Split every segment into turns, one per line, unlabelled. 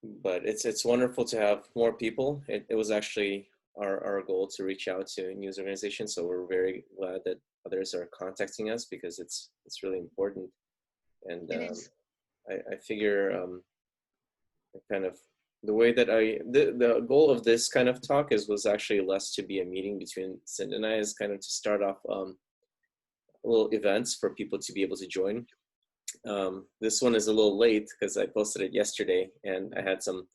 but it's wonderful to have more people. It was actually our goal to reach out to news organizations, so we're very glad that others are contacting us because it's really important. And
It is.
I figure kind of the way that the goal of this kind of talk was actually less to be a meeting between Sint and I, is kind of to start off little events for people to be able to join. This one is a little late because I posted it yesterday and I had some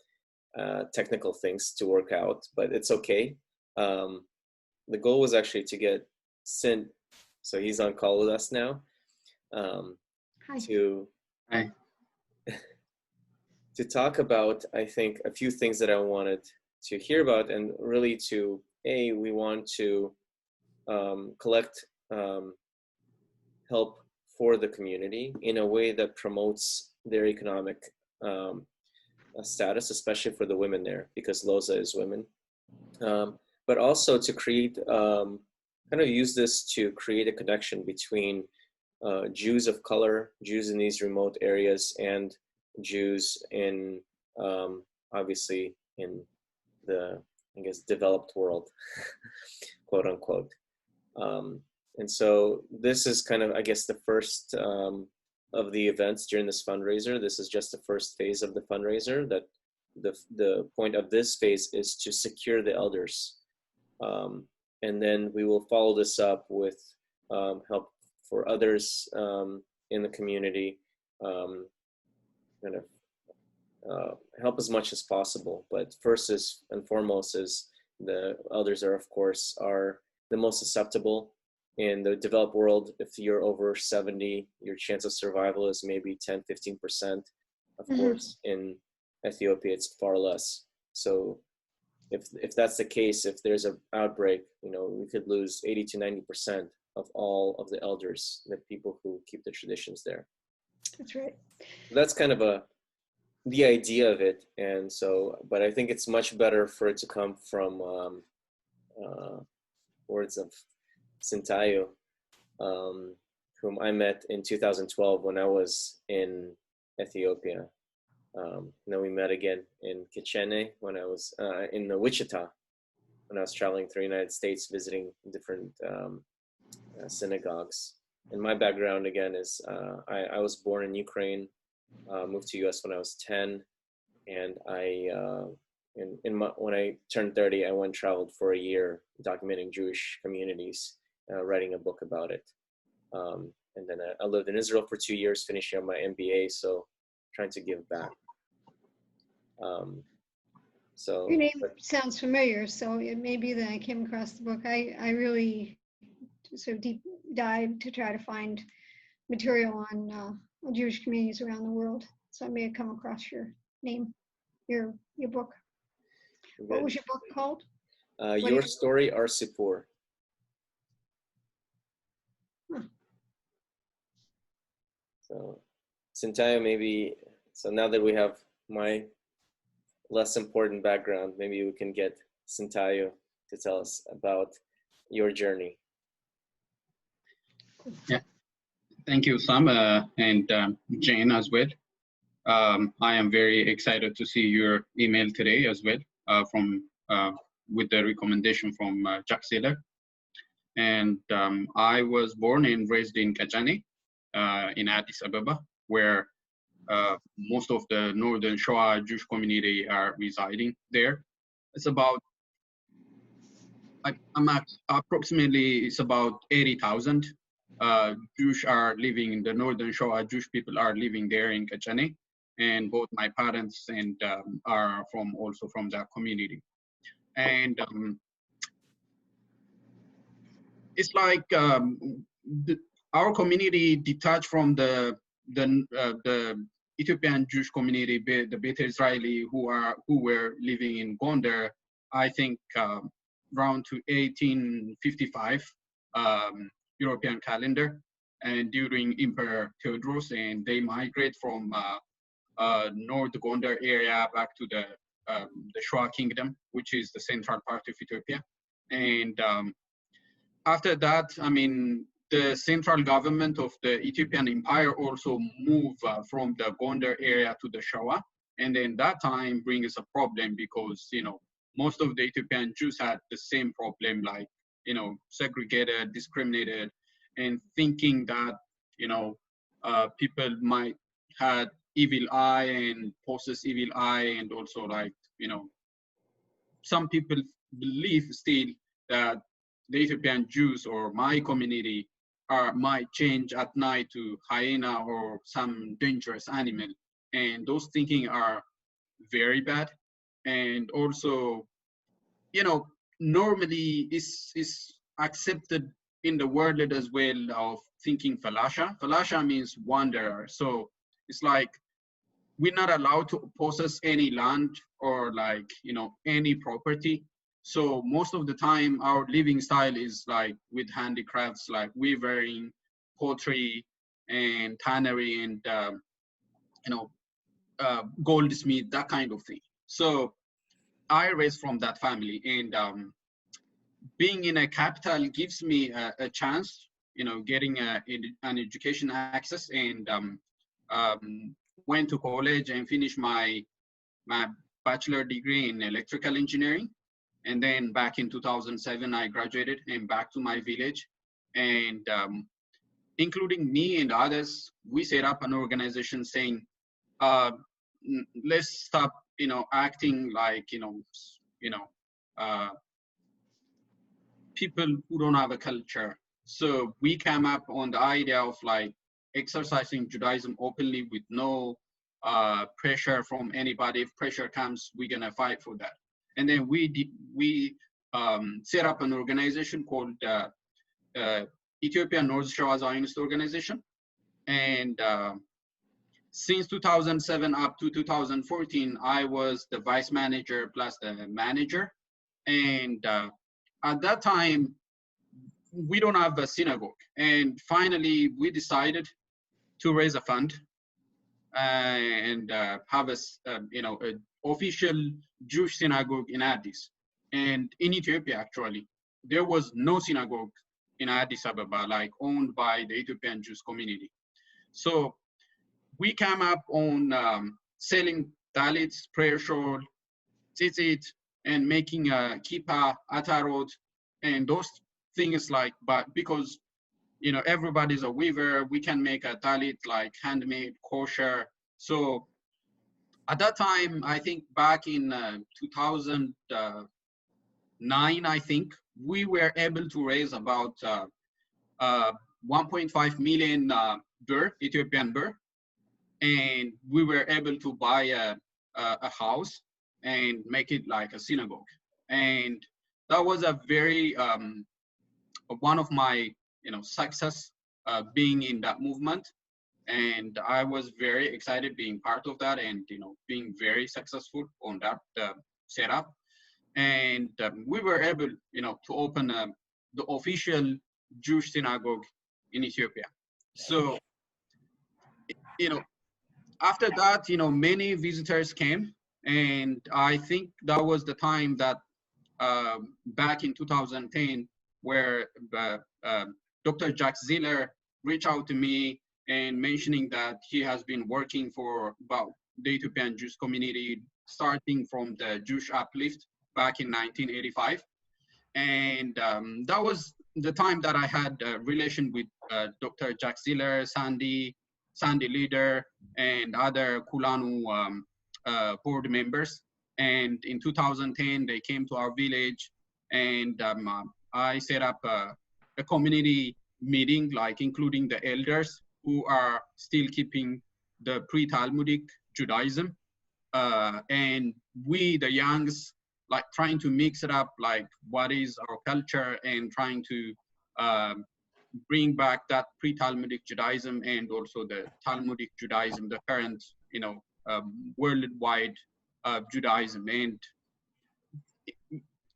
technical things to work out, but it's okay. The goal was actually to get Sint, so he's on call with us now,
Hi.
to
Hi.
to talk about, I think, a few things that I wanted to hear about, and really we want to collect help for the community in a way that promotes their economic status, especially for the women there, because Loza is women. But also to create, kind of use this to create a connection between Jews of color, Jews in these remote areas, and Jews in, obviously, in the, I guess, developed world, quote unquote. And so this is kind of, I guess, the first of the events during this fundraiser. This is just the first phase of the fundraiser. That the point of this phase is to secure the elders. And then we will follow this up with help for others in the community, kind of help as much as possible. But first and foremost is the elders are, of course, are the most susceptible. In the developed world, if you're over 70, your chance of survival is maybe 10, 15%. Of course, in Ethiopia, it's far less. So if that's the case, if there's an outbreak, we could lose 80 to 90% of all of the elders, the people who keep the traditions there.
That's right.
That's kind of the idea of it. And so, but I think it's much better for it to come from words of Sintayo, whom I met in 2012 when I was in Ethiopia. Then we met again in Kechene when I was in Wichita, when I was traveling through the United States, visiting different synagogues. And my background, again, is I was born in Ukraine, moved to US when I was 10, and when I turned 30, I went and traveled for a year documenting Jewish communities, writing a book about it. And then I lived in Israel for 2 years, finishing up my MBA, so trying to give back. So
your name sounds familiar, so it may be that I came across the book. I really sort of deep dive to try to find material on Jewish communities around the world. So I may have come across your name, your book.
good.
What was your book called?
Your Story, Our Sipur. So Sintayo, maybe, so now that we have my less important background, maybe we can get Sintayo to tell us about your journey.
Yeah, thank you, Sam, and Jane as well. I am very excited to see your email today as well, with the recommendation from Jack Saylor. And I was born and raised in Kechene, in Addis Ababa, where most of the Northern Shoah Jewish community are residing there. It's about, approximately, it's about 80,000 Jewish are living in the Northern Shoah Jewish people are living there in Kechene, and both my parents and are also from that community. And it's like our community detached from the Ethiopian Jewish community, the Beta Israeli who were living in Gondar, I think around to 1855 European calendar, and during Emperor Theodorus, and they migrate from North Gondar area back to the Shoah Kingdom, which is the central part of Ethiopia. And after that, I mean, the central government of the Ethiopian Empire also moved from the Gondar area to the Shoah, And then that time brings a problem because, you know, most of the Ethiopian Jews had the same problem, like, you know, segregated, discriminated, and thinking that, you know, people might had evil eye and possess evil eye, and also like, you know, some people believe still that the Ethiopian Jews or my community might change at night to hyena or some dangerous animal. And those thinking are very bad. And also, you know, normally is accepted in the world as well of thinking falasha. Falasha means wanderer. So it's like we're not allowed to possess any land or like, you know, any property. So most of the time our living style is like with handicrafts, like weaving, pottery, and tannery, and you know, goldsmith, that kind of thing. So I raised from that family, and being in a capital gives me a chance, you know, getting an education access, and went to college and finished my bachelor degree in electrical engineering. And then back in 2007, I graduated and back to my village. And including me and others, we set up an organization saying, let's stop, you know, acting like, people who don't have a culture. So we came up on the idea of like exercising Judaism openly with no pressure from anybody. If pressure comes, we're gonna fight for that. And then we set up an organization called Ethiopia North Shore Zionist Organization. And since 2007 up to 2014, I was the vice manager plus the manager. And at that time, we don't have a synagogue. And finally, we decided to raise a fund and have a, an official Jewish synagogue in Addis. And in Ethiopia, actually, there was no synagogue in Addis Ababa, like owned by the Ethiopian Jewish community. So we came up on selling talits, prayer shawl, tzitzit, and making a kippah, atarot, and those things like, but because, you know, everybody's a weaver, we can make a talit like handmade, kosher. So at that time, I think back in 2009, I think, we were able to raise about 1.5 million Ethiopian birr, and we were able to buy a house and make it like a synagogue. And that was a very one of my success being in that movement. And I was very excited being part of that, and being very successful on that setup. And we were able to open the official Jewish synagogue in Ethiopia. So after that, many visitors came, and I think that was the time that back in 2010, where Dr. Jack Ziller reached out to me and mentioning that he has been working for about the Ethiopian Jewish community, starting from the Jewish Uplift back in 1985. And that was the time that I had a relation with Dr. Jack Ziller, Sandy Leader, and other Kulanu board members. And in 2010, they came to our village, and I set up a community meeting, like including the elders who are still keeping the pre-Talmudic Judaism. And we, the youngs, like trying to mix it up, like what is our culture, and trying to bring back that pre-Talmudic Judaism and also the Talmudic Judaism, the current, worldwide Judaism. And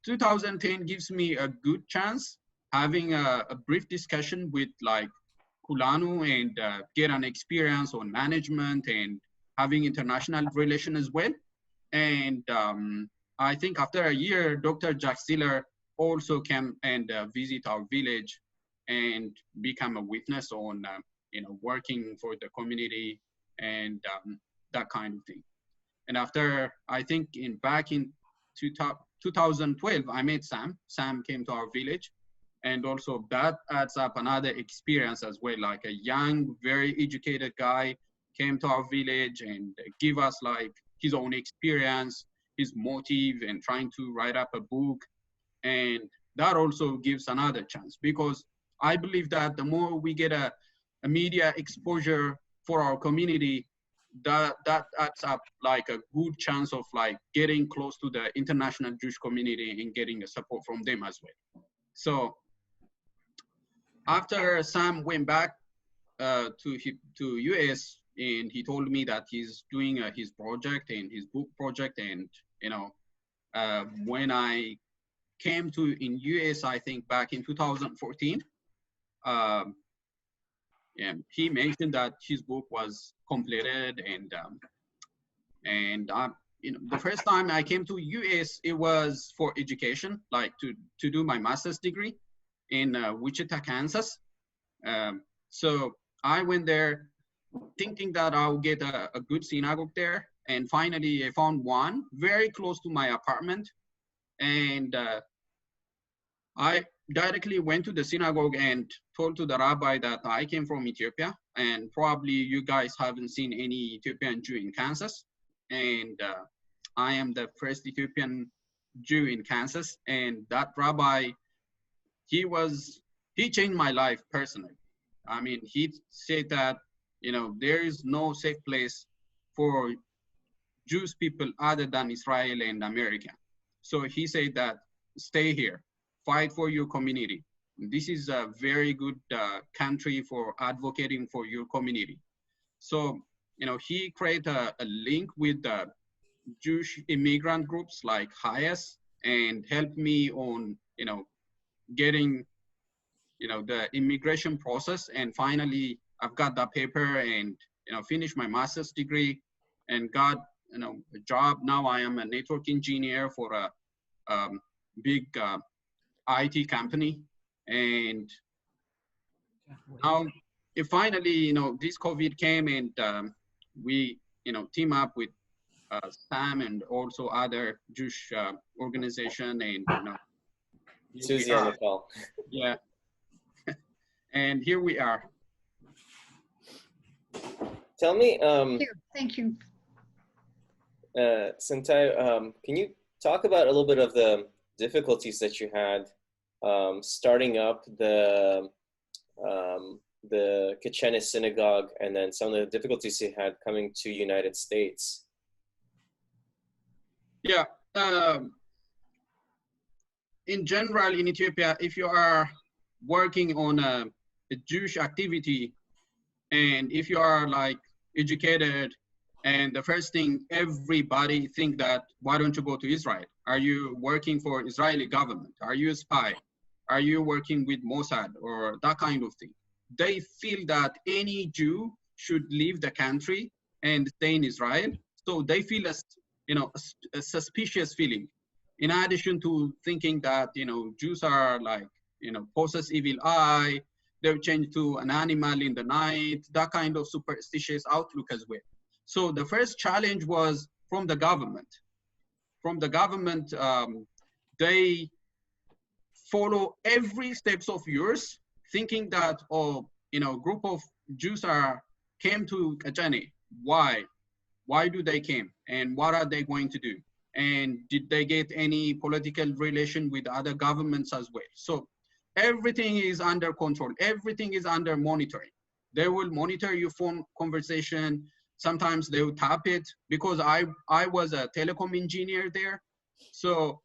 2010 gives me a good chance having a brief discussion with like Kulanu and get an experience on management and having international relation as well. And I think after a year, Dr. Jack Ziller also came and visit our village and become a witness on, working for the community and that kind of thing. And after, I think back in 2012, I met Sam. Sam came to our village. And also that adds up another experience as well, like a young, very educated guy came to our village and give us like his own experience, his motive, and trying to write up a book. And that also gives another chance, because I believe that the more we get a media exposure for our community, that adds up like a good chance of like getting close to the international Jewish community and getting the support from them as well. So after Sam went back to US, and he told me that he's doing his project and his book project, and when I came to in US, I think back in 2014, and he mentioned that his book was completed, and the first time I came to US, it was for education, like to do my master's degree in Wichita, Kansas. So I went there thinking that I'll get a good synagogue there. And finally I found one very close to my apartment. And I directly went to the synagogue and told to the rabbi that I came from Ethiopia, and probably you guys haven't seen any Ethiopian Jew in Kansas. And I am the first Ethiopian Jew in Kansas. And that rabbi, he changed my life personally. I mean, he said that, there is no safe place for Jewish people other than Israel and America. So he said that, stay here, fight for your community. This is a very good country for advocating for your community. So, he created a link with Jewish immigrant groups like HIAS, and helped me on, getting, the immigration process. And finally, I've got that paper and, finished my master's degree and got, a job. Now I am a network engineer for a big IT company. And now finally, this COVID came, and we, team up with Sam and also other Jewish organization, and,
Susie on the call.
Yeah. And here we are.
Tell me,
Thank you.
Sintai, can you talk about a little bit of the difficulties that you had starting up the Kechene Synagogue, and then some of the difficulties you had coming to United States?
Yeah. In general, in Ethiopia, if you are working on a Jewish activity, and if you are like educated, and the first thing everybody think that, why don't you go to Israel? Are you working for Israeli government? Are you a spy? Are you working with Mossad or that kind of thing? They feel that any Jew should leave the country and stay in Israel. So they feel a suspicious feeling. In addition to thinking that, Jews are like, possess evil eye, they'll change to an animal in the night, that kind of superstitious outlook as well. So the first challenge was from the government. From the government, they follow every steps of yours, thinking that, group of Jews came to Kechene. Why? Why do they came? And what are they going to do? And did they get any political relation with other governments as well? So everything is under control. Everything is under monitoring. They will monitor your phone conversation. Sometimes they will tap it, because I was a telecom engineer there. So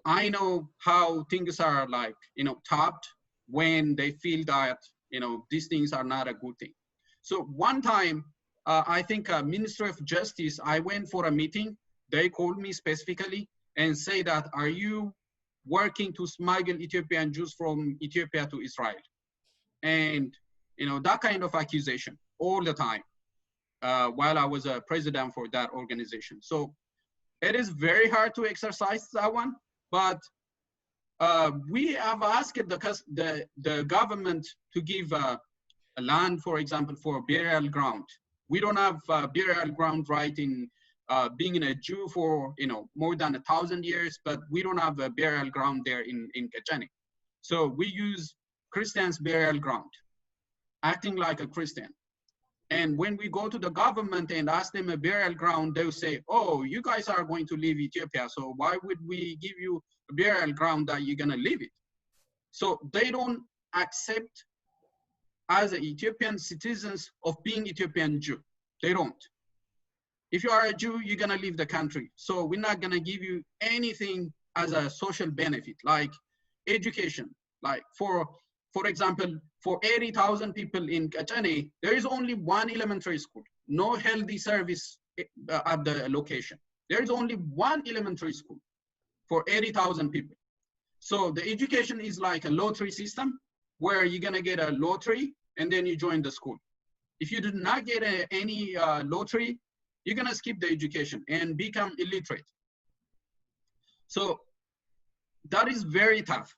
I know how things are like, tapped when they feel that, these things are not a good thing. So one time, I think Minister of Justice, I went for a meeting. They called me specifically and say that, are you working to smuggle Ethiopian Jews from Ethiopia to Israel? And, that kind of accusation all the time, while I was a president for that organization. So it is very hard to exercise that one, but we have asked the government to give a land, for example, for burial ground. We don't have burial ground right in being a Jew for more than 1,000 years, but we don't have a burial ground there in Kechene. So we use Christians' burial ground, acting like a Christian. And when we go to the government and ask them a burial ground, they'll say, oh, you guys are going to leave Ethiopia, so why would we give you a burial ground that you're gonna leave it? So they don't accept as Ethiopian citizens of being Ethiopian Jew. They don't. If you are a Jew, you're gonna leave the country. So we're not gonna give you anything as a social benefit, like education. Like for example, for 80,000 people in Kechene, there is only one elementary school, no healthy service at the location. There is only one elementary school for 80,000 people. So the education is like a lottery system where you're gonna get a lottery and then you join the school. If you do not get any lottery, you're gonna skip the education and become illiterate. So that is very tough.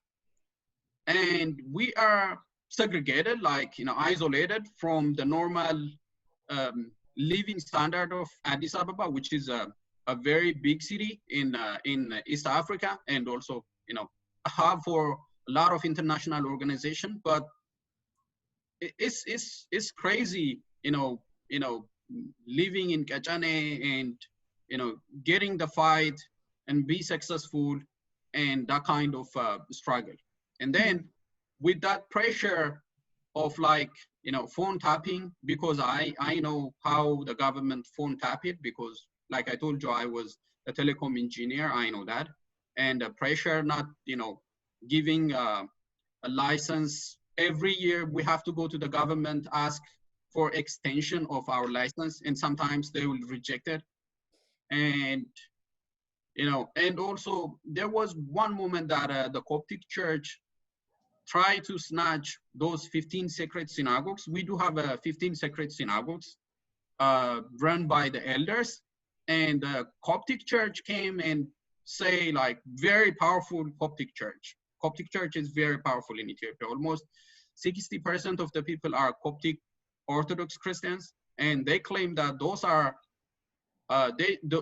And we are segregated, like, isolated from the normal living standard of Addis Ababa, which is a very big city in East Africa, and also, a hub for a lot of international organization. But it's crazy, living in Kechene and, getting the fight and be successful and that kind of struggle. And then with that pressure of phone tapping, because I know how the government phone tap it, because like I told you, I was a telecom engineer, I know that. And the pressure not, giving a license. Every year we have to go to the government, ask for extension of our license, and sometimes they will reject it. And, and also there was one moment that the Coptic church try to snatch those 15 sacred synagogues. We do have 15 sacred synagogues run by the elders, and the Coptic church came and say, like, very powerful Coptic church. Coptic church is very powerful in Ethiopia. Almost 60% of the people are Coptic Orthodox Christians, and they claim that those are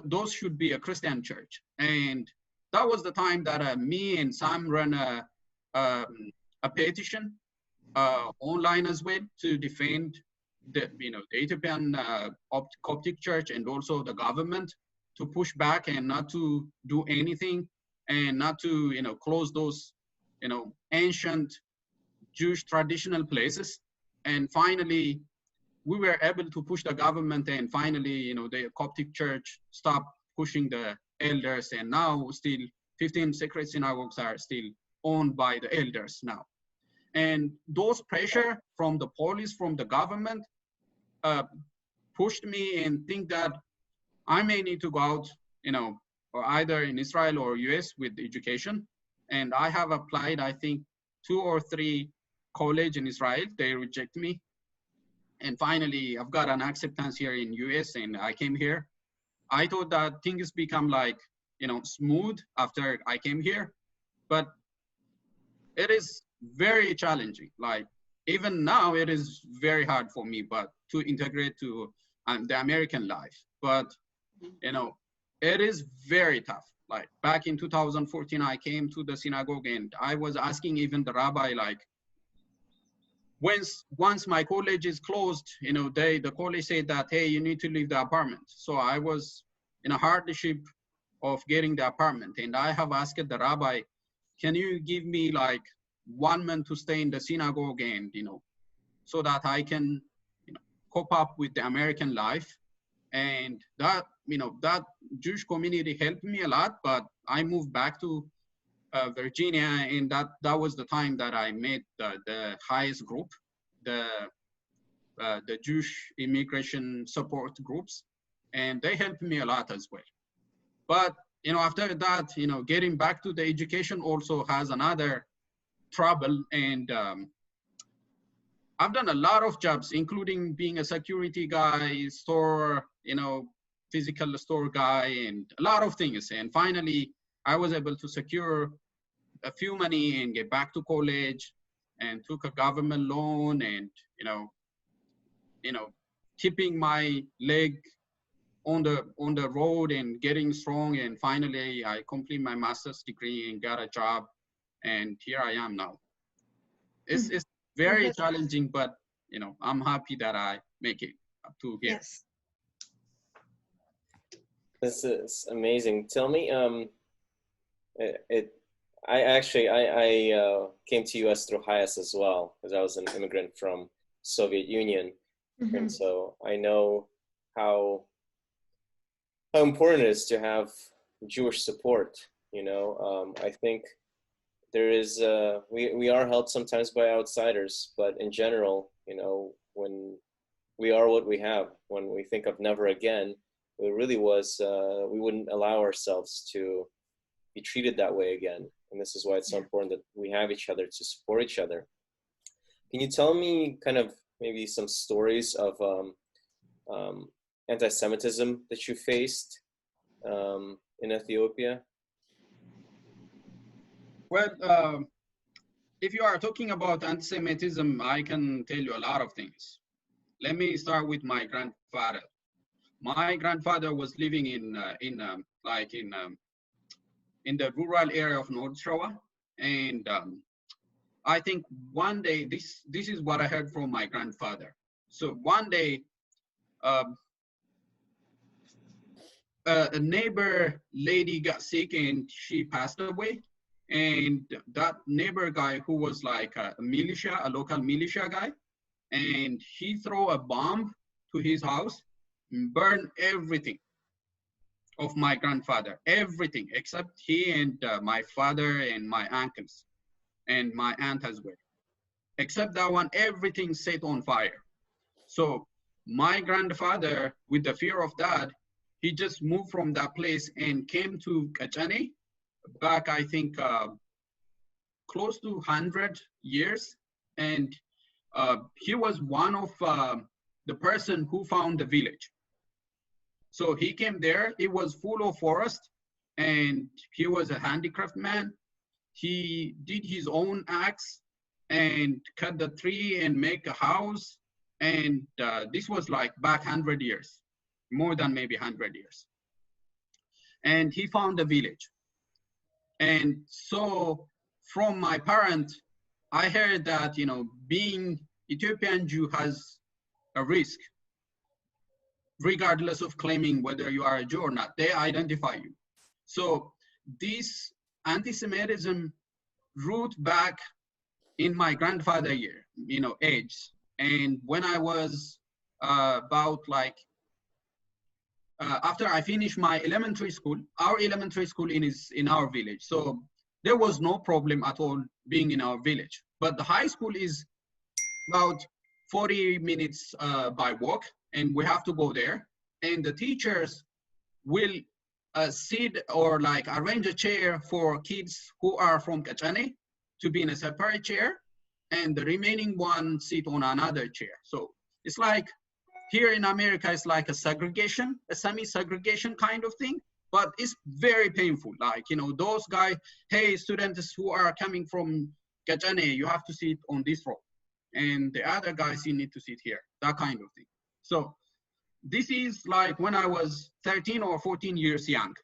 those should be a Christian church. And that was the time that me and Sam ran a petition online as well to defend the Ethiopian Coptic Church and also the government to push back and not to do anything and not to close those ancient Jewish traditional places. And finally, we were able to push the government, and finally, the Coptic Church stopped pushing the elders, and now still 15 sacred synagogues are still owned by the elders now. And those pressure from the police, from the government, pushed me and think that I may need to go out, or either in Israel or US with education. And I have applied, I think, 2 or 3 colleges in Israel. They reject me. And finally, I've got an acceptance here in US, and I came here. I thought that things become like, smooth after I came here, but it is very challenging. Like, even now, it is very hard for me, but to integrate to the American life. But, it is very tough. Like, back in 2014, I came to the synagogue, and I was asking even the rabbi, like, once my college is closed, the college said that, hey, you need to leave the apartment. So I was in a hardship of getting the apartment. And I have asked the rabbi, can you give me like 1 month to stay in the synagogue, and, so that I can, cope up with the American life. And that, that Jewish community helped me a lot, but I moved back to Virginia, and that was the time that I met the highest group, the Jewish immigration support groups, and they helped me a lot as well. But after that, getting back to the education also has another trouble, and I've done a lot of jobs, including being a security guy, store, physical store guy, and a lot of things. And finally, I was able to secure a few money and get back to college, and took a government loan, and keeping my leg on the road and getting strong, and finally I complete my master's degree and got a job, and here I am now. It's very challenging, but I'm happy that I make it up to here.
Yes.
This is amazing. Tell me, I came to US through HIAS as well, because I was an immigrant from Soviet Union.
Mm-hmm.
And so I know how important it is to have Jewish support. I think there is, we are helped sometimes by outsiders, but in general, when we are what we have, when we think of never again, it really was, we wouldn't allow ourselves to be treated that way again. And this is why it's so important that we have each other to support each other. Can you tell me kind of maybe some stories of anti-Semitism that you faced in Ethiopia?
Well, if you are talking about anti-Semitism, I can tell you a lot of things. Let me start with my grandfather. My grandfather was living in the rural area of North Shore, and I think one day, this is what I heard from my grandfather. So one day, a neighbor lady got sick and she passed away, and that neighbor guy, who was like a local militia guy, and he threw a bomb to his house, burned everything of my grandfather, everything except he and my father and my uncles and my aunt as well. Except that one, everything set on fire. So my grandfather, with the fear of that, he just moved from that place and came to Kechene back, I think, close to 100 years. And he was one of the person who found the village. So he came there, it was full of forest, and he was a handicraft man. He did his own axe and cut the tree and make a house. And this was like back 100 years, more than maybe 100 years. And he found a village. And so from my parents, I heard that, being Ethiopian Jew has a risk, regardless of claiming whether you are a Jew or not. They identify you. So this anti-Semitism root back in my grandfather age. And when I was about after I finished my elementary school, our elementary school is in our village. So there was no problem at all being in our village. But the high school is about 40 minutes by walk, and we have to go there. And the teachers will sit or arrange a chair for kids who are from Kechene to be in a separate chair, and the remaining one sit on another chair. So it's like here in America, it's like a segregation, a semi-segregation kind of thing, but it's very painful. Those guys, hey, students who are coming from Kechene, you have to sit on this row. And the other guys, you need to sit here, that kind of thing. So this is like when I was 13 or 14 years young.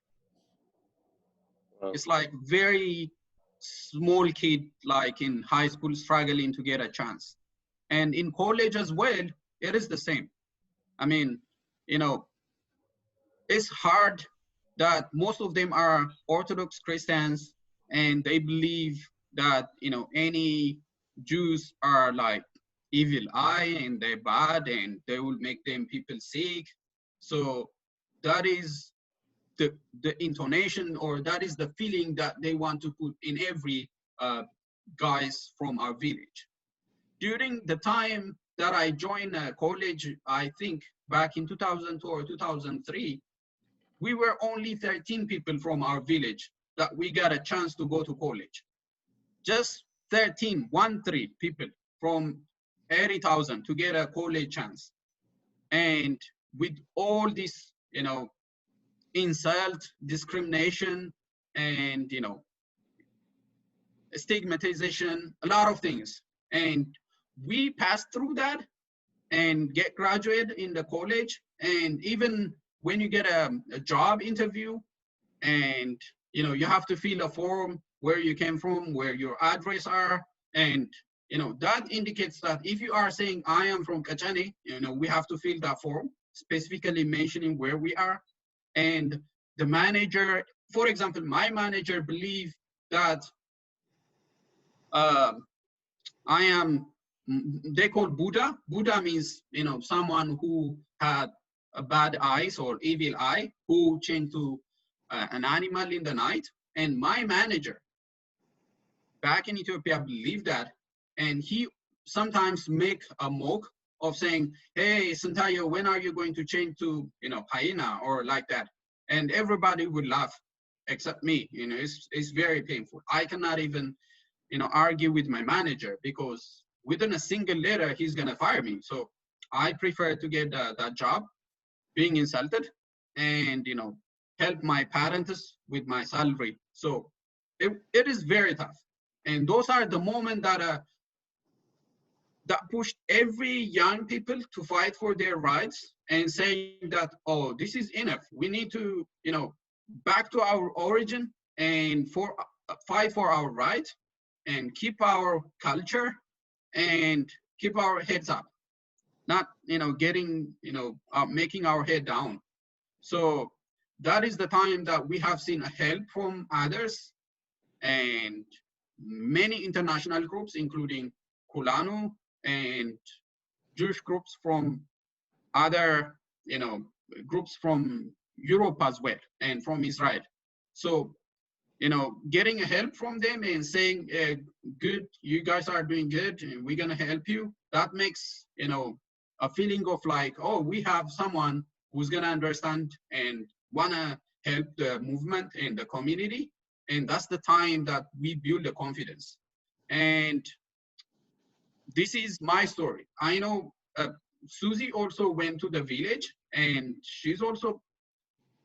It's like very small kid, like in high school, struggling to get a chance. And in college as well, it is the same. I mean, it's hard that most of them are Orthodox Christians, and they believe that, any Jews are like evil eye and they're bad and they will make them people sick. So that is the intonation, or that is the feeling that they want to put in every guys from our village. During the time that I joined college, I think back in 2002 or 2003, we were only 13 people from our village that we got a chance to go to college. Just 13 people from 80,000 to get a college chance. And with all this, insult, discrimination, and, stigmatization, a lot of things. And we passed through that and get graduated in the college. And even when you get a job interview, and you have to fill a form where you came from, where your address are, and that indicates that if you are saying I am from Kechene, we have to fill that form specifically mentioning where we are. And the manager, for example, my manager believed that I am, they call Buddha. Buddha means, someone who had a bad eyes or evil eye, who changed to an animal in the night. And my manager back in Ethiopia believed that. And he sometimes make a mock of saying, hey, Santayo, when are you going to change to, hyena or like that? And everybody would laugh except me. It's very painful. I cannot even, argue with my manager, because within a single letter, he's going to fire me. So I prefer to get that job, being insulted, and, help my parents with my salary. So it is very tough. And those are the moments that pushed every young people to fight for their rights and saying that, oh, this is enough. We need to, back to our origin and fight for our rights and keep our culture and keep our heads up, not, getting, making our head down. So that is the time that we have seen help from others and many international groups, including Kulanu and Jewish groups from other, groups from Europe as well, and from Israel. So, getting help from them and saying, good, you guys are doing good, and we're gonna help you. That makes, a feeling of like, oh, we have someone who's gonna understand and wanna help the movement and the community. And that's the time that we build the confidence. And this is my story. I know Susie also went to the village, and she's also,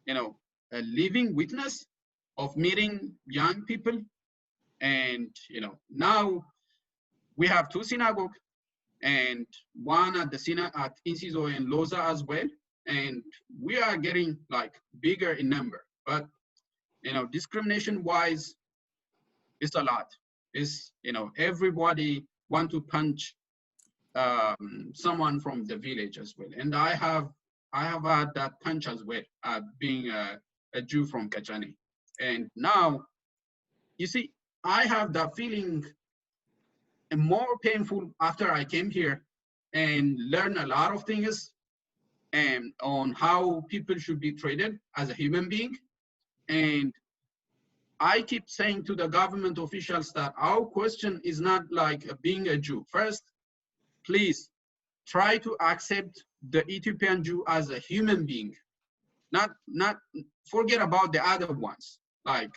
a living witness of meeting young people. And, now we have 2 synagogues, and one at the at Inciso and Loza as well. And we are getting like bigger in number, but, discrimination wise, it's a lot. It's, everybody want to punch someone from the village as well. And I have had that punch as well, being a Jew from Kechene. And now, you see, I have that feeling more painful after I came here and learned a lot of things and on how people should be treated as a human being. And I keep saying to the government officials that our question is not like being a Jew. First, please try to accept the Ethiopian Jew as a human being. Not forget about the other ones. Like,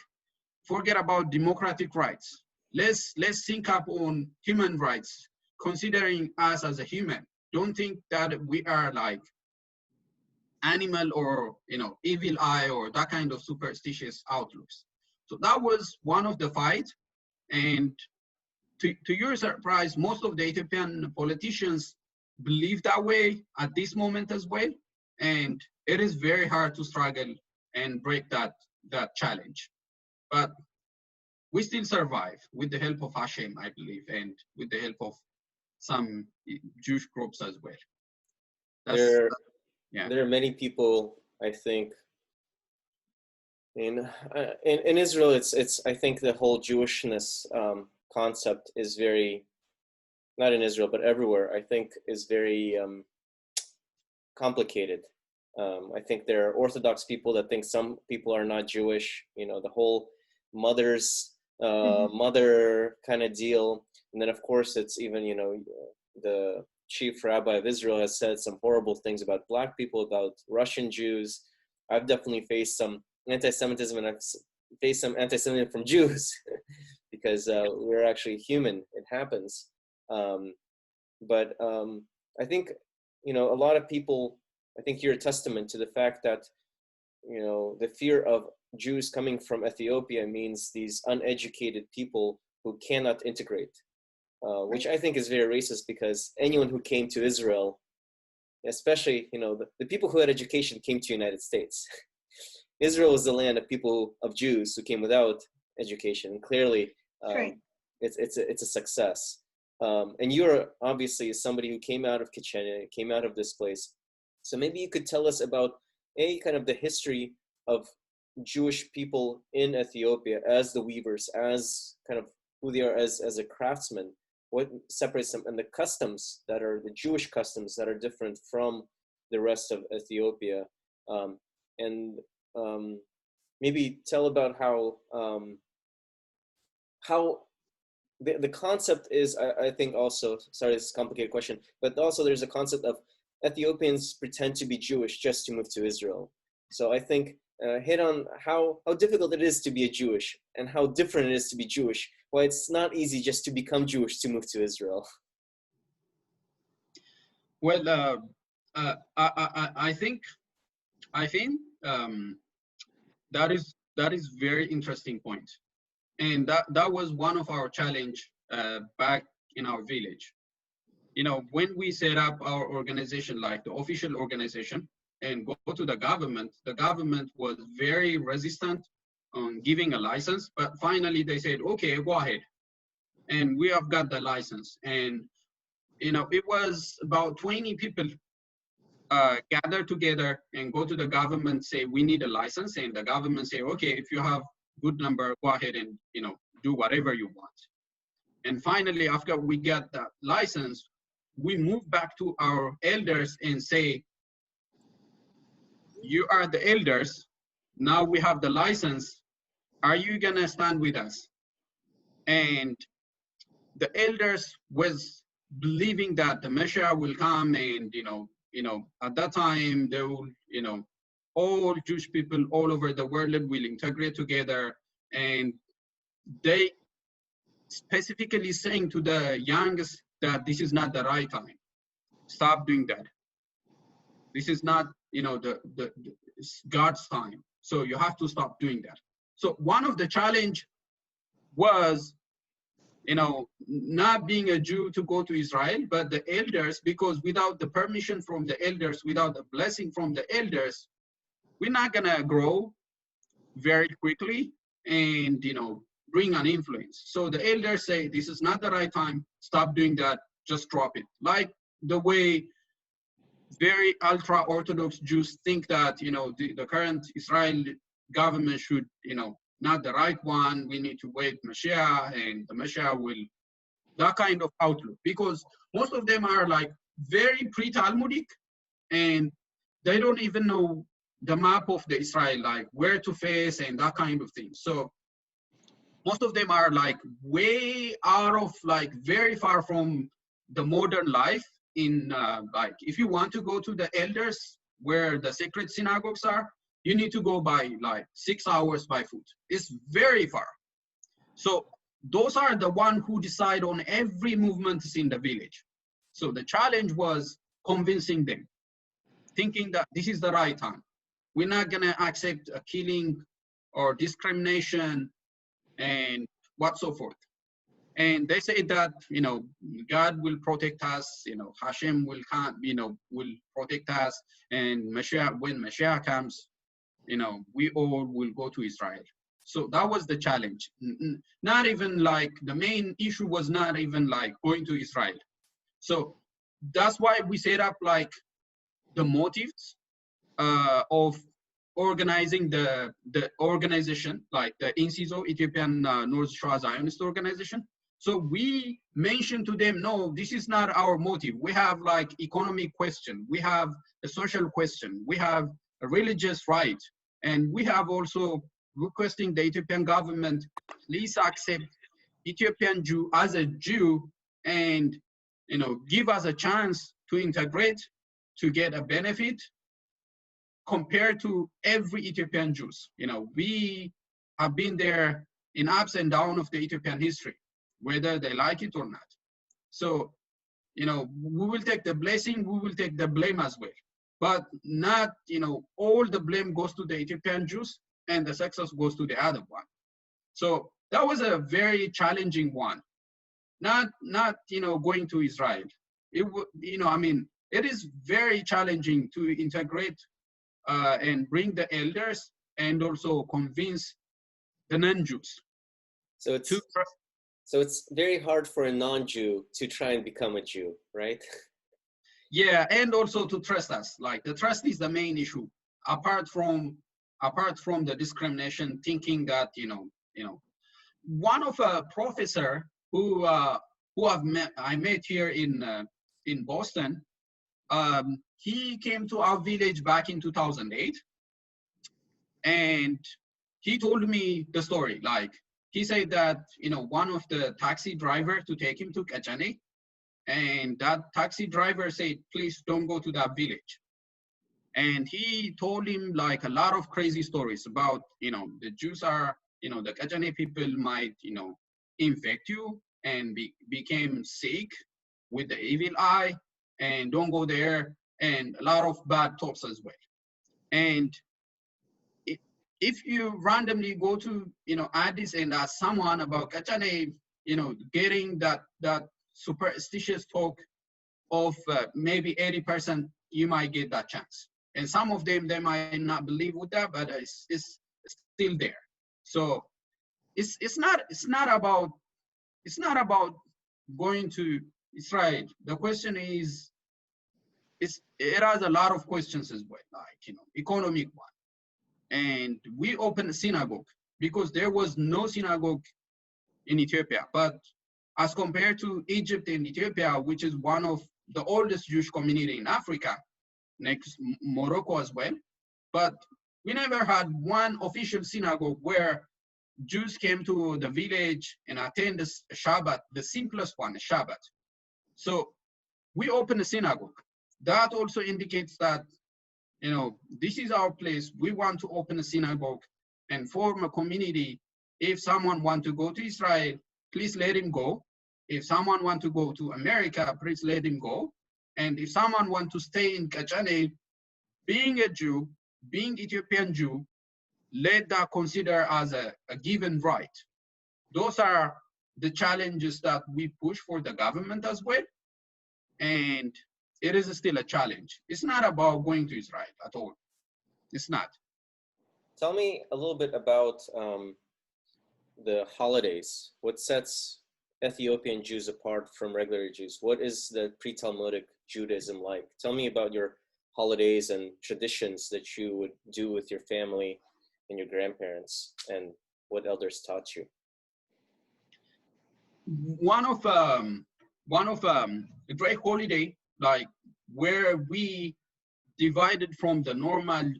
forget about democratic rights. Let's sync up on human rights, considering us as a human. Don't think that we are like animal or, evil eye or that kind of superstitious outlooks. So that was one of the fights. And to your surprise, most of the Ethiopian politicians believe that way at this moment as well. And it is very hard to struggle and break that challenge. But we still survive with the help of Hashem, I believe, and with the help of some Jewish groups as well.
There are many people, I think, in Israel, it's I think the whole Jewishness concept is very, not in Israel, but everywhere, I think is very complicated. I think there are Orthodox people that think some people are not Jewish, the whole mother kind of deal. And then of course it's even, the chief rabbi of Israel has said some horrible things about Black people, about Russian Jews. I've definitely faced some anti-Semitism, and I've faced some anti-Semitism from Jews because we're actually human. It happens. But I think, a lot of people, I think you're a testament to the fact that, the fear of Jews coming from Ethiopia means these uneducated people who cannot integrate, which I think is very racist, because anyone who came to Israel especially, the people who had education came to the United States. Israel is the land of people, of Jews who came without education. Clearly,
Right.
it's a success. And you're obviously somebody who came out of Kechene, came out of this place. So maybe you could tell us about kind of the history of Jewish people in Ethiopia as the weavers, as kind of who they are as a craftsman, what separates them, and the customs that are the Jewish customs that are different from the rest of Ethiopia. And maybe tell about how the concept is, I think also, sorry, this is a complicated question, but also there's a concept of Ethiopians pretend to be Jewish just to move to Israel. So I think hit on how difficult it is to be a Jewish and how different it is to be Jewish. Why it's not easy just to become Jewish to move to Israel.
Well, I think that is very interesting point, and that was one of our challenge back in our village. When we set up our organization, like the official organization, and go to the government was very resistant on giving a license, but finally they said, okay, go ahead. And we have got the license. And, it was about 20 people gather together and go to the government, say, we need a license. And the government say, okay, if you have good number, go ahead and, do whatever you want. And finally, after we got that license, we move back to our elders and say, you are the elders. Now we have the license. Are you gonna stand with us? And the elders was believing that the Messiah will come, and at that time they will, all Jewish people all over the world will integrate together, and they specifically saying to the youngest that this is not the right time. Stop doing that. This is not, the God's time. So you have to stop doing that. So one of the challenge was, not being a Jew to go to Israel, but the elders, because without the permission from the elders, without the blessing from the elders, we're not gonna grow very quickly and, bring an influence. So the elders say, this is not the right time, stop doing that, just drop it. Like the way very ultra-Orthodox Jews think that, the current Israel government should, not the right one, we need to wait Mashiach, and the Mashiach will, that kind of outlook. Because most of them are like very pre-Talmudic, and they don't even know the map of the Israel, like where to face and that kind of thing. So most of them are like way out of, like very far from the modern life. In like, if you want to go to the elders where the sacred synagogues are, you need to go by like 6 hours by foot. It's very far. So those are the one who decide on every movement in the village. So the challenge was convincing them, thinking that this is the right time. We're not gonna accept a killing or discrimination and what so forth. And they say that, God will protect us, Hashem will come, will protect us, and Mashiach, when Mashiach comes, we all will go to Israel. So that was the challenge. Not even like, the main issue was not even like going to Israel. So that's why we set up like the motives of organizing the organization, like the INCISO, Ethiopian North Shore Zionist Organization. So we mentioned to them, no, this is not our motive. We have like economic question, we have a social question, we have a religious right, and we have also requesting the Ethiopian government, please accept Ethiopian Jew as a Jew, and give us a chance to integrate, to get a benefit compared to every Ethiopian Jews. We have been there in ups and downs of the Ethiopian history, whether they like it or not. So, we will take the blessing, we will take the blame as well. But not, all the blame goes to the Ethiopian Jews and the success goes to the other one. So that was a very challenging one. Not going to Israel. It would, it is very challenging to integrate and bring the elders and also convince the non-Jews.
So it's very hard for a non-Jew to try and become a Jew, right?
Yeah, and also to trust us. Like the trust is the main issue. Apart from the discrimination, thinking that one of a professor who I met here in Boston. He came to our village back in 2008, and he told me the story. Like he said that one of the taxi driver to take him to Kechene, and that taxi driver said, please don't go to that village. And he told him like a lot of crazy stories about the Jews are the Kechene people might infect you and became sick with the evil eye, and don't go there, and a lot of bad thoughts as well. And if you randomly go to Addis and ask someone about Kechene, getting that superstitious talk of maybe 80%, you might get that chance. And some of them, they might not believe with that, but it's still there. So it's not about going to Israel. The question is, it has a lot of questions as well, like economic one. And we opened a synagogue because there was no synagogue in Ethiopia. But as compared to Egypt and Ethiopia, which is one of the oldest Jewish community in Africa, next Morocco as well, but we never had one official synagogue where Jews came to the village and attend the Shabbat, the simplest one, Shabbat. So we opened a synagogue. That also indicates that, this is our place. We want to open a synagogue and form a community. If someone wants to go to Israel, please let him go. If someone wants to go to America, please let him go. And if someone wants to stay in Kechene, being a Jew, being Ethiopian Jew, let that consider as a given right. Those are the challenges that we push for the government as well. And it is still a challenge. It's not about going to Israel at all. It's not.
Tell me a little bit about the holidays. What sets Ethiopian Jews apart from regular Jews? What is the pre-Talmudic Judaism like? Tell me about your holidays and traditions that you would do with your family and your grandparents, and what elders taught you.
One of a great holiday, like where we divided from the normal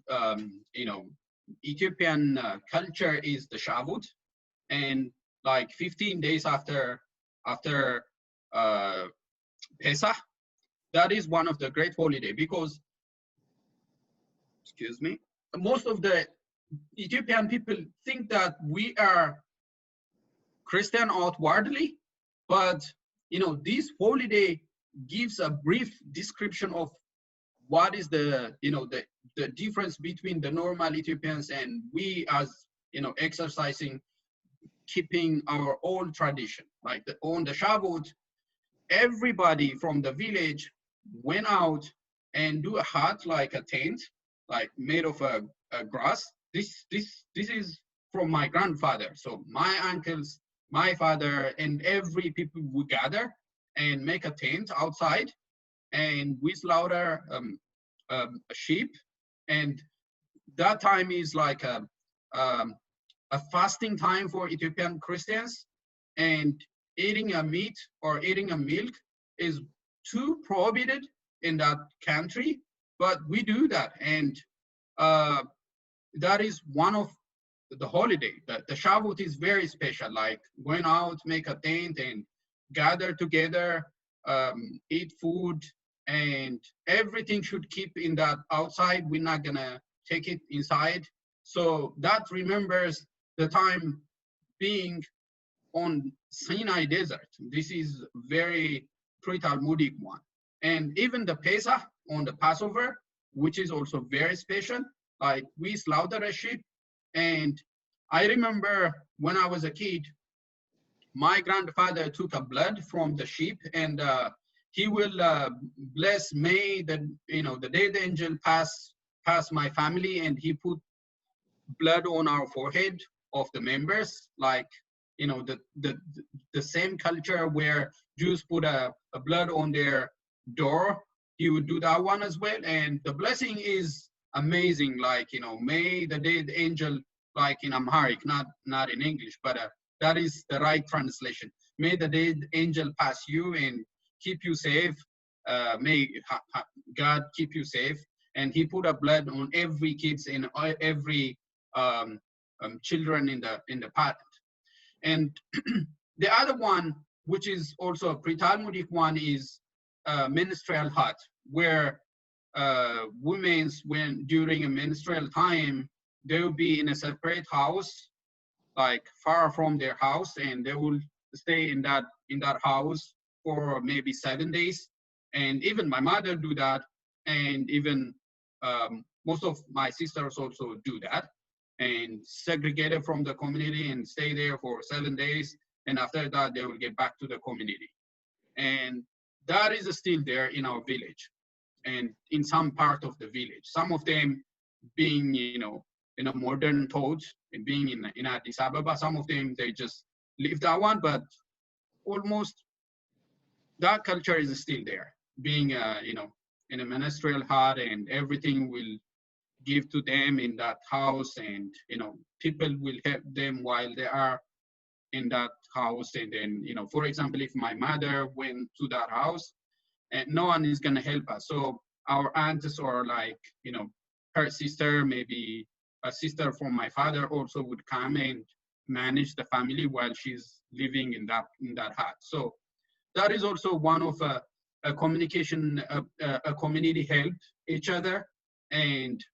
Ethiopian culture, is the Shavuot, and like 15 days after Pesach, that is one of the great holiday because, excuse me, most of the Ethiopian people think that we are Christian outwardly, but this holiday gives a brief description of what is the difference between the normal Ethiopians and we as exercising, keeping our old tradition. Like on the Shavuot, everybody from the village went out and do a hut, like a tent, like made of a grass. This is from my grandfather. So my uncles, my father, and every people would gather and make a tent outside, and we slaughter a sheep. And that time is like a fasting time for Ethiopian Christians, and eating a meat or eating a milk is too prohibited in that country, but we do that. And that is one of the holiday. The Shavuot is very special, like going out, make a tent and gather together, eat food, and everything should keep in that outside. We're not gonna take it inside. So that remembers the time being on Sinai desert. This is very pre-Talmudic one. And even the Pesach on the Passover, which is also very special, like we slaughter a sheep. And I remember when I was a kid, my grandfather took a blood from the sheep and he will bless May, the day the angel pass my family, and he put blood on our forehead of the members, like, the same culture where Jews put a blood on their door, he would do that one as well. And the blessing is amazing, like, may the day the angel, like in Amharic, not in English, but that is the right translation. May the day the angel pass you and keep you safe. May God keep you safe. And he put a blood on every kids and every children in the path. And the other one, which is also a pre-Talmudic one, is menstrual hut, where women, when during a menstrual time, they will be in a separate house, like far from their house, and they will stay in that house for maybe 7 days. And even my mother do that, and even most of my sisters also do that, and segregated from the community and stay there for 7 days. And after that, they will get back to the community. And that is still there in our village and in some part of the village. Some of them being, in a modern thought and being in Addis Ababa, some of them, they just leave that one, but almost that culture is still there, being, in a ministerial hut, and everything will give to them in that house, and people will help them while they are in that house. And then, for example, if my mother went to that house, and no one is going to help us, so our aunts, or like, her sister, maybe a sister from my father, also would come and manage the family while she's living in that hut. So that is also one of a communication, a community help each other. And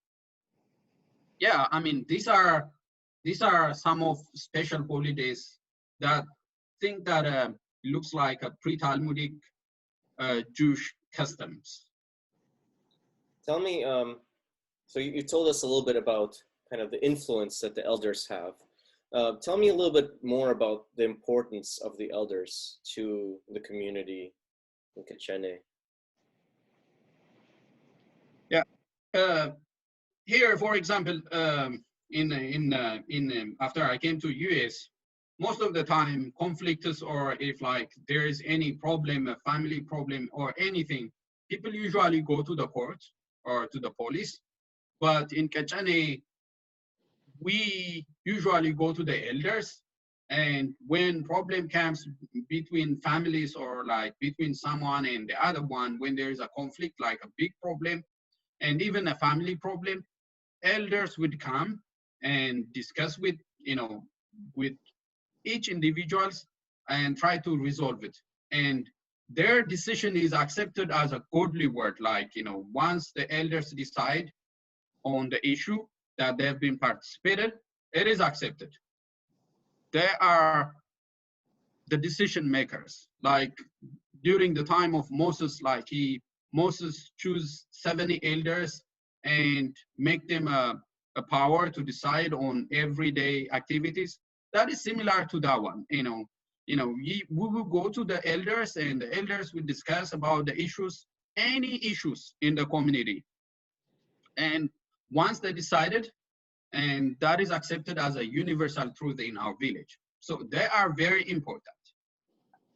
yeah, I mean, these are some of special holidays that think that looks like a pre-Talmudic Jewish customs.
Tell me, so you told us a little bit about kind of the influence that the elders have. Tell me a little bit more about the importance of the elders to the community in Kechene.
Yeah. Here, for example, after I came to US, most of the time conflicts, or if like there is any problem, a family problem or anything, people usually go to the court or to the police. But in Kechene, we usually go to the elders. And when problem comes between families, or like between someone and the other one, when there is a conflict, like a big problem and even a family problem, elders would come and discuss with each individuals and try to resolve it. And their decision is accepted as a godly word. Like, once the elders decide on the issue that they've been participated, it is accepted. They are the decision makers. Like during the time of Moses, like Moses chose 70 elders and make them a power to decide on everyday activities. That is similar to that one. We will go to the elders, and the elders will discuss about the issues, any issues in the community. And once they decided, and that is accepted as a universal truth in our village. So they are very important.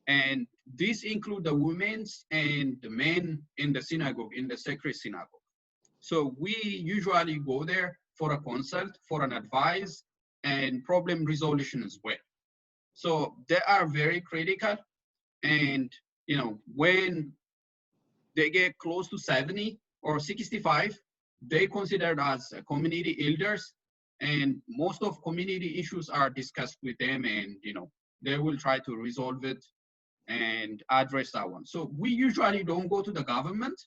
And these include the women's and the men in the synagogue, in the sacred synagogue. So we usually go there for a consult, for an advice, and problem resolution as well. So they are very critical. And when they get close to 70 or 65, they considered as community elders, and most of community issues are discussed with them, and they will try to resolve it and address that one. So we usually don't go to the government,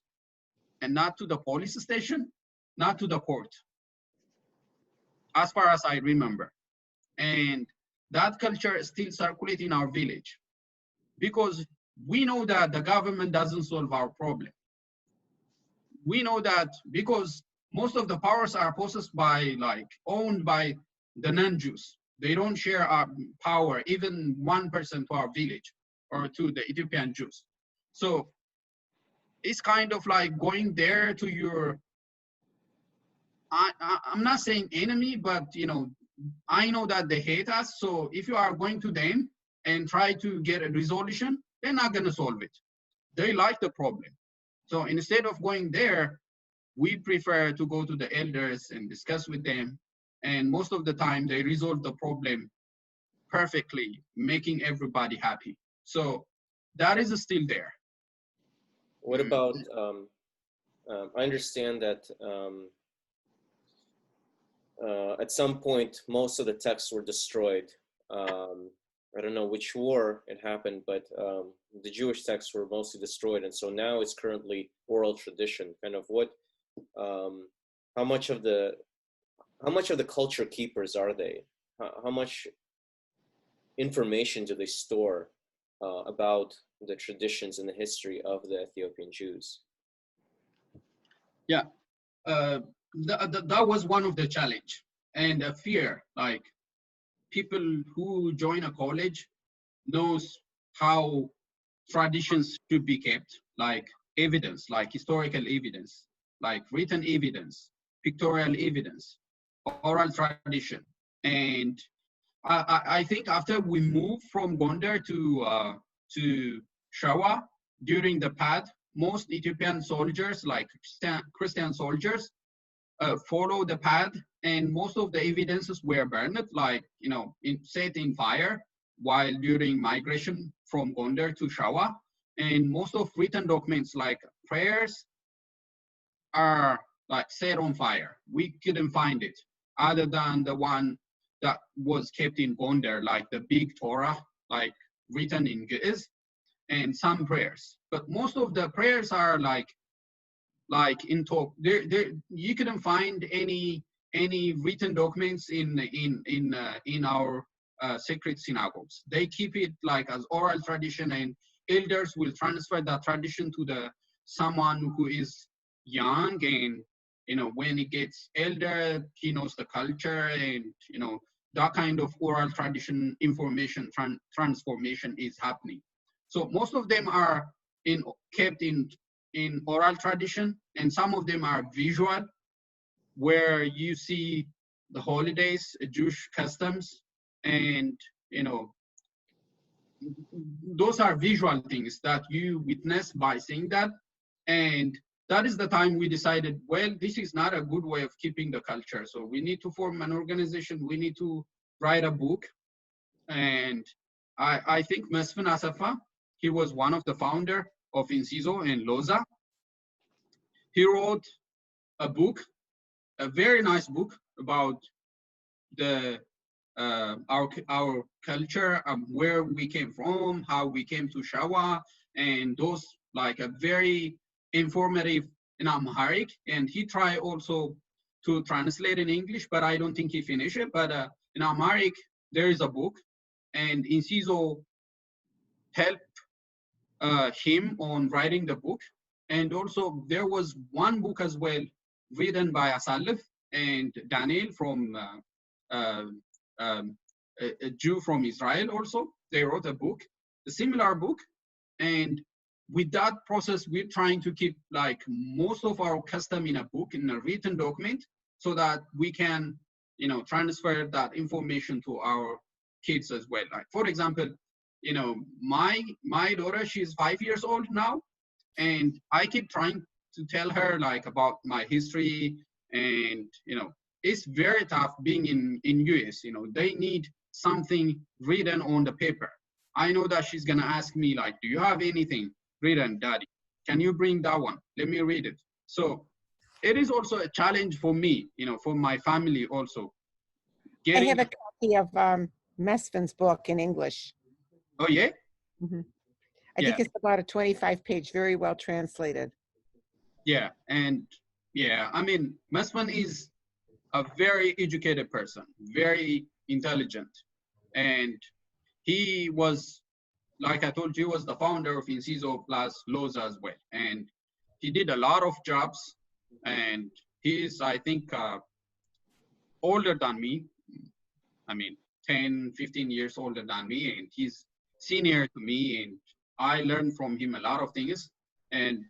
and not to the police station, not to the court, as far as I remember. And that culture still circulates in our village, because we know that the government doesn't solve our problem. We know that because most of the powers are possessed by, like, owned by the non-Jews. They don't share our power, even 1% to our village or to the Ethiopian Jews. So it's kind of like going there to your, I'm not saying enemy, but I know that they hate us. So if you are going to them and try to get a resolution, they're not going to solve it. They like the problem. So instead of going there, we prefer to go to the elders and discuss with them. And most of the time, they resolve the problem perfectly, making everybody happy. So that is still there.
What about, I understand that at some point, most of the texts were destroyed. I don't know which war it happened, but the Jewish texts were mostly destroyed. And so now it's currently oral tradition. Kind of what, how much of the culture keepers are they? How much information do they store about the traditions and the history of the Ethiopian Jews?
Yeah, that was one of the challenge and a fear. Like people who join a college knows how traditions should be kept, like evidence, like historical evidence, like written evidence, pictorial evidence, oral tradition. And I think after we moved from Gondar to Shawa during the path, most Ethiopian soldiers, like Christian soldiers, follow the path, and most of the evidences were burned, like set in fire while during migration from Gondar to Shawa. And most of written documents like prayers are like set on fire. We couldn't find it other than the one that was kept in Gondar, like the big Torah, like written in Ge'ez, and some prayers. But most of the prayers are like in talk. There you couldn't find any written documents in our sacred synagogues. They keep it like as oral tradition, and elders will transfer that tradition to someone who is young, and when he gets elder, he knows the culture, and that kind of oral tradition information transformation is happening. So most of them are kept in oral tradition, and some of them are visual, where you see the holidays, Jewish customs, and those are visual things that you witness by seeing that. And that is the time we decided, well, this is not a good way of keeping the culture. So we need to form an organization. We need to write a book. And I think Mesfin Asafa, he was one of the founder of Inciso and Loza. He wrote a book, a very nice book about our culture, where we came from, how we came to Shawa, and those like a very informative in Amharic. And he tried also to translate in English, but I don't think he finished it. But in Amharic, there is a book, and Inciso helped him on writing the book. And also there was one book as well written by Asalif and Daniel from a Jew from Israel also. They wrote a book, a similar book. And with that process, we're trying to keep like most of our custom in a book, in a written document, so that we can, transfer that information to our kids as well. Like, for example, my daughter, she's 5 years old now, and I keep trying to tell her like about my history, and it's very tough being in US. They need something written on the paper. I know that she's gonna ask me like, do you have anything written, Daddy? Can you bring that one? Let me read it. So it is also a challenge for me, for my family also.
I have a copy of Mesfin's book in English.
Oh yeah?
Mm-hmm. I think it's about a 25-page, very well translated.
Yeah, and I mean, Mesfin is a very educated person, very intelligent. And he was, like I told you, he was the founder of Inciso plus Loza as well. And he did a lot of jobs, and he is, I think, older than me. I mean, 10, 15 years older than me, and he's senior to me, and I learned from him a lot of things. And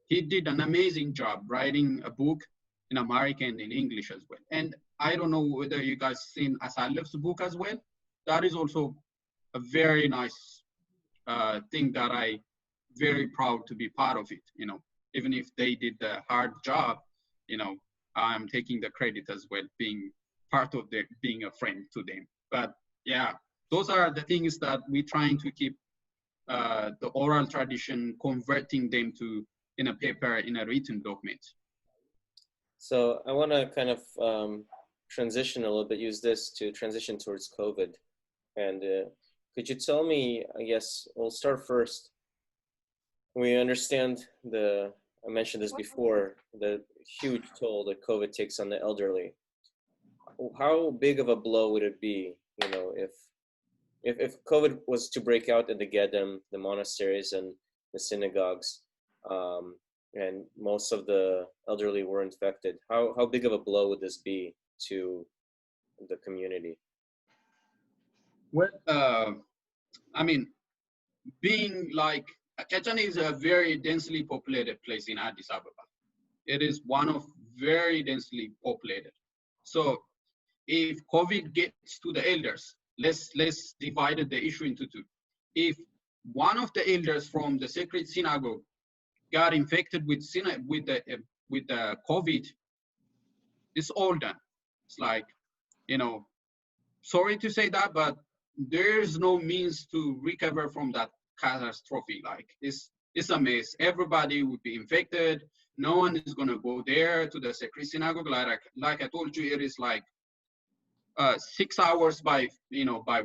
he did an amazing job writing a book in American and in English as well. And I don't know whether you guys seen Asalef's book as well. That is also a very nice thing that I very proud to be part of it. Even if they did the hard job, I'm taking the credit as well, being part of being a friend to them. But yeah, those are the things that we're trying to keep the oral tradition, converting them to in a paper, in a written document.
So I want to kind of transition a little bit, use this to transition towards COVID. And could you tell me, I guess we'll start first. We understand I mentioned this before, the huge toll that COVID takes on the elderly. How big of a blow would it be, if COVID was to break out in the Gedem, the monasteries and the synagogues, and most of the elderly were infected? How big of a blow would this be to the community?
Well, I mean, being like, Kechene is a very densely populated place in Addis Ababa. It is one of very densely populated. So if COVID gets to the elders, let's divide the issue into two. If one of the elders from the sacred synagogue got infected with the COVID, it's all done. It's like, sorry to say that, but there's no means to recover from that catastrophe. Like, it's a mess. Everybody would be infected. No one is gonna go there to the sacred synagogue. Like I told you, it is like 6 hours by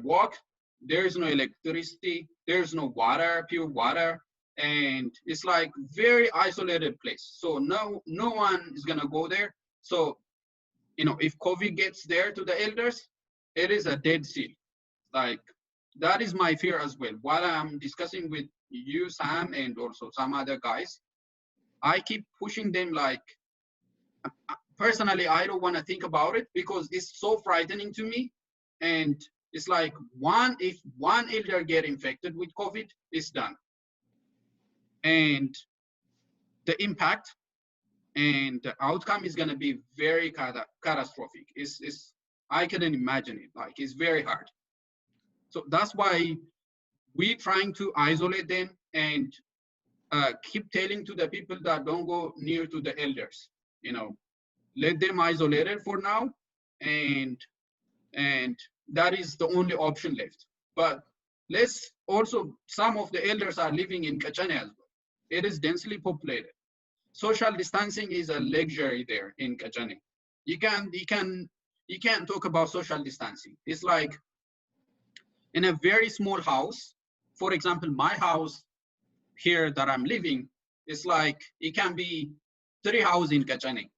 walk. There's no electricity. There's no water, pure water, and it's like very isolated place. So no one is gonna go there. So if COVID gets there to the elders, it is a dead seal. Like, that is my fear as well. While I'm discussing with you, Sam, and also some other guys, I keep pushing them. Like, personally, I don't want to think about it because it's so frightening to me. And it's like, if one elder get infected with COVID, it's done. And the impact and the outcome is going to be very catastrophic. I couldn't imagine it. Like, it's very hard. So that's why we're trying to isolate them and keep telling to the people that don't go near to the elders. Let them isolated for now, and that is the only option left. But some of the elders are living in Kechene as well. It is densely populated. Social distancing is a luxury there in Kechene. You can't talk about social distancing. It's like, in a very small house, for example, my house here that I'm living, it's like, it can be 3 houses in Kechene.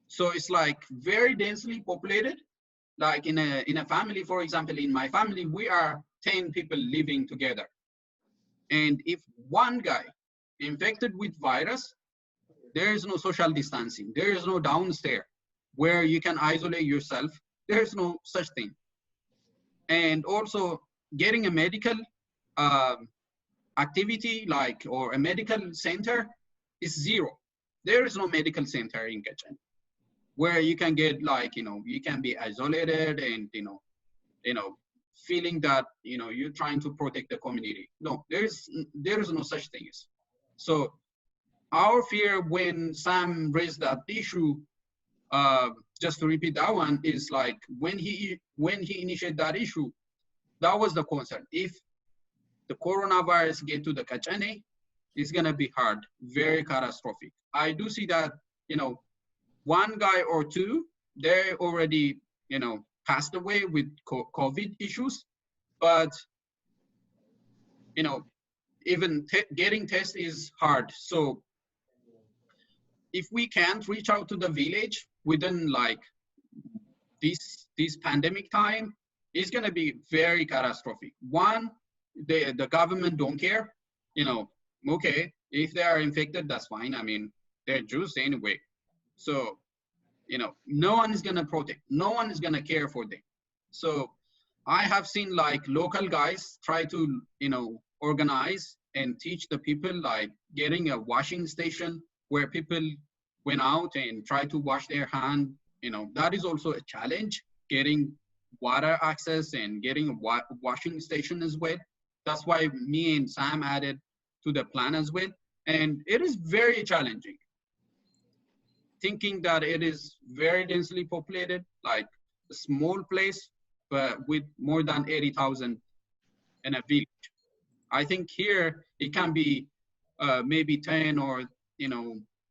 So it's like very densely populated. Like in a family, for example, in my family, we are 10 people living together. And if one guy infected with virus, there is no social distancing. There is no downstairs where you can isolate yourself. There is no such thing. And also getting a medical activity, or a medical center, is zero. There is no medical center in Kechene where you can get you can be isolated and feeling that you're trying to protect the community. No, there is no such thing. So our fear when Sam raised that issue, just to repeat that one, is like when he initiated that issue, that was the concern. If the coronavirus get to the Kechene, it's gonna be hard, very catastrophic. I do see that, one guy or two, they already, passed away with COVID issues, but, even getting tests is hard. So if we can't reach out to the village within this pandemic time, it's gonna be very catastrophic. One, the government don't care, okay, if they are infected, that's fine. I mean, they're Jews anyway. So, no one is gonna protect, no one is gonna care for them. So I have seen local guys try to, organize and teach the people, like getting a washing station where people went out and try to wash their hand. That is also a challenge, getting water access and getting a washing station as well. That's why me and Sam added to the plan as well. And it is very challenging, thinking that it is very densely populated, like a small place, but with more than 80,000 in a village. I think here it can be maybe 10 or,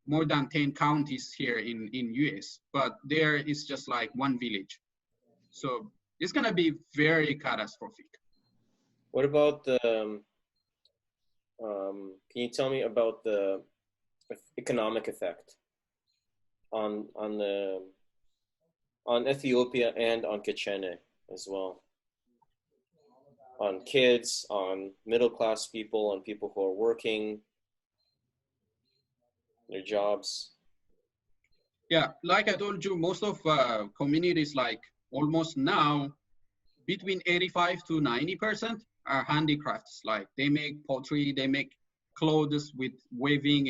more than 10 counties here in US, but there is just like one village. So it's gonna be very catastrophic.
What about the, can you tell me about the economic effect on Ethiopia and on Kechene as well? On kids, on middle-class people, on people who are working, their jobs.
Yeah, like I told you, most of communities, like almost now, between 85 to 90% are handicrafts. Like they make pottery, they make clothes with weaving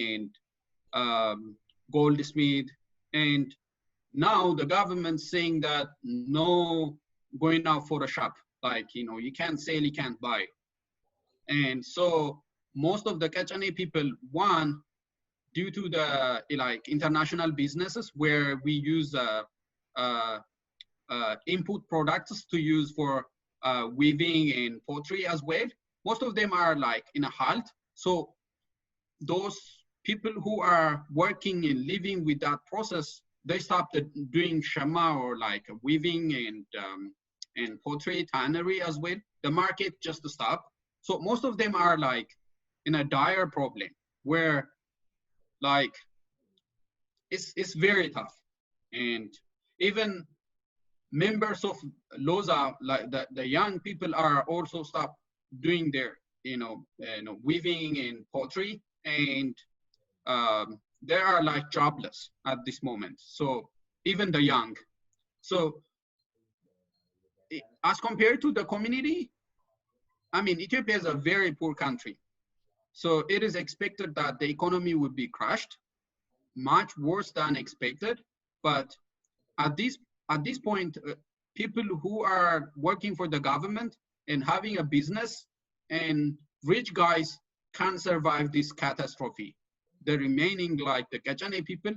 and goldsmith. And now the government's saying that no going out for a shop, like, you can't sell, you can't buy. And so most of the Kechene people, one, due to the like international businesses where we use input products to use for weaving and pottery as well, most of them are like in a halt. So those people who are working and living with that process, they stopped doing shama or like weaving and pottery, tannery as well. The market just stopped. So most of them are like in a dire problem where like it's very tough. And even members of LOSA, like the young people, are also stopped doing their weaving and pottery, and they are like jobless at this moment. So even the young. So as compared to the community, I mean, Ethiopia is a very poor country. So it is expected that the economy would be crushed, much worse than expected. But at this point, people who are working for the government and having a business and rich guys can survive this catastrophe. The remaining, like the Kechene people,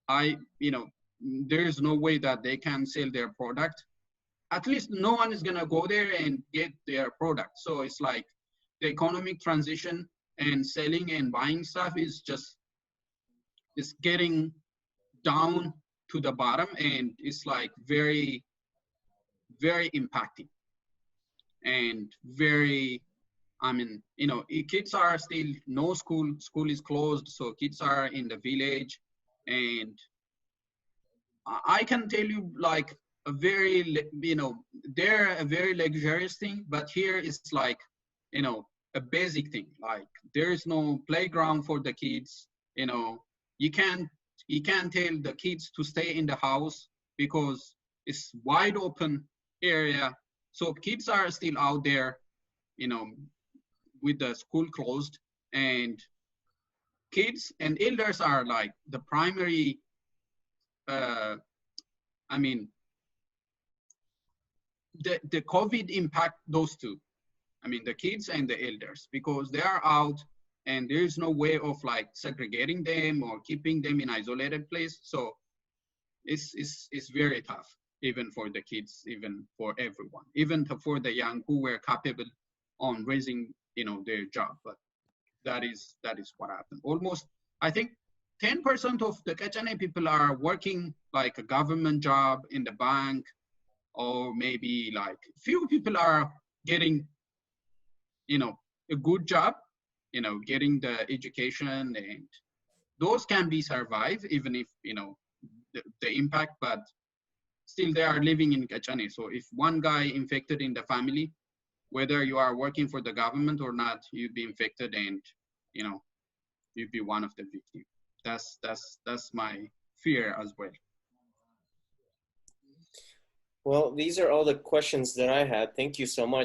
there is no way that they can sell their product. At least no one is gonna go there and get their product. So it's like the economic transition and selling and buying stuff is getting down to the bottom, and it's like very, very impacting and very, kids are still no school is closed, so kids are in the village. And I can tell you, like, a very, they're a very luxurious thing, but here it's like, a basic thing. Like there is no playground for the kids. You can't tell the kids to stay in the house because it's wide open area. So kids are still out there, with the school closed, and kids and elders are like the primary, the COVID impact those two. The kids and the elders, because they are out and there is no way of like segregating them or keeping them in isolated place. So it's very tough, even for the kids, even for everyone, even for the young who were capable on raising, their job. But that is what happened. Almost, I think 10% of the Kechene people are working like a government job in the bank, or maybe like few people are getting, a good job, getting the education, and those can be survived even if, the impact, but still they are living in Kechene. So if one guy infected in the family, whether you are working for the government or not, you'd be infected and, you'd be one of the victims. That's my fear as well.
Well, these are all the questions that I had. Thank you so much.